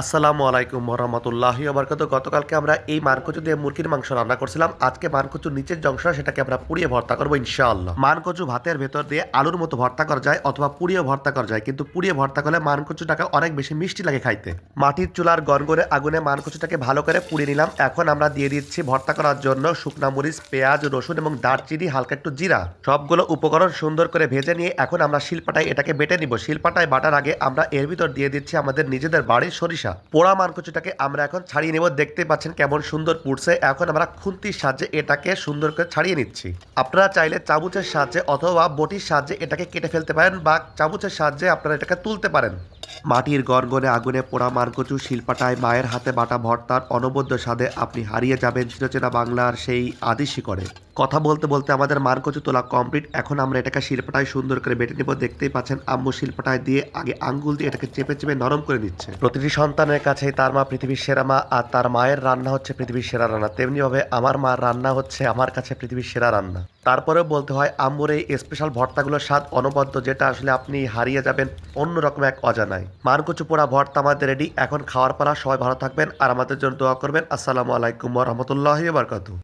আসসালামু আলাইকুম রহমতুল্লাহি ওবরকাত। গতকালকে আমরা এই মানকচু দিয়ে মুরগির মাংস রান্না করছিলাম। আজকে মানকচুর নিচের যে অংশ সেটাকে আমরা পুড়িয়ে ভর্তা করবো ইনশাআল্লাহ। মানকচু ভাতের ভেতর দিয়ে আলুর মতো ভর্তা করা যায় অথবা পুড়িয়ে ভর্তা করা যায়, কিন্তু পুড়িয়ে ভর্তা করলে মানকচুটাকে অনেক বেশি মিষ্টি লাগে খাইতে। মাটির চুলার গনগনে আগুনে মানকচুটাকে ভালো করে পুড়িয়ে নিলাম। এখন আমরা দিয়ে দিচ্ছি ভর্তা করার জন্য শুকনা মরিচ, পেঁয়াজ, রসুন এবং দারচিনি, হালকা একটু জিরা। সবগুলো উপকরণ সুন্দর করে ভেজে নিয়ে এখন আমরা শিলপাটায় এটাকে বেটে নিব। শিলপাটায় বাটার আগে আমরা এর ভিতর দিয়ে দিচ্ছি আমাদের নিজেদের বাড়ির সরিষা। পোড়া মানকচুটাকে আমরা এখন ছাড়িয়ে নেব। দেখতে পাচ্ছেন কেমন সুন্দর পুড়ছে। এখন আমরা খুন্তির সাহায্যে এটাকে সুন্দর করে ছাড়িয়ে নিচ্ছি। আপনারা চাইলে চামচের সাহায্যে অথবা বটির সাহায্যে এটাকে কেটে ফেলতে পারেন বা চামচের সাহায্যে আপনারা এটাকে তুলতে পারেন। মাটির গনগনে আগুনে পোড়া মানকচু শিলপাটায় মায়ের হাতে বাটা ভর্তার অনবদ্য স্বাদে আপনি হারিয়ে যাবেন চিরচেনা বাংলার সেই আদি শিকড়ে। কথা বলতে বলতে আমাদের মানকচু তোলা কমপ্লিট। এখন আমরা এটাকে শিলপাটায় সুন্দর করে বেটে নেব। দেখতেই পাচ্ছেন আম্মু শিলপাটায় দিয়ে আগে আঙ্গুল দিয়ে এটাকে চেপে চেপে নরম করে নিচ্ছে। প্রতিটি সন্তানের কাছে তার মা পৃথিবীর সেরা মা, আর তার মায়ের রান্না হচ্ছে পৃথিবীর সেরা রান্না। তেমনিভাবে আমার মার রান্না হচ্ছে আমার কাছে পৃথিবীর সেরা রান্না। তারপরেও বলতে হয় আম্মুর এই স্পেশাল ভর্তাগুলোর স্বাদ অনবদ্য, যেটা আসলে আপনি হারিয়ে যাবেন অন্যরকম এক অজানায়। মানকচু পোড়া ভর্তা আমাদের রেডি। এখন খাওয়ার পালা। সবাই ভালো থাকবেন আর আমাদের জন্য দোয়া করবেন। আসসালামু আলাইকুম ওয়া রাহমাতুল্লাহি ওয়া বারাকাতুহু।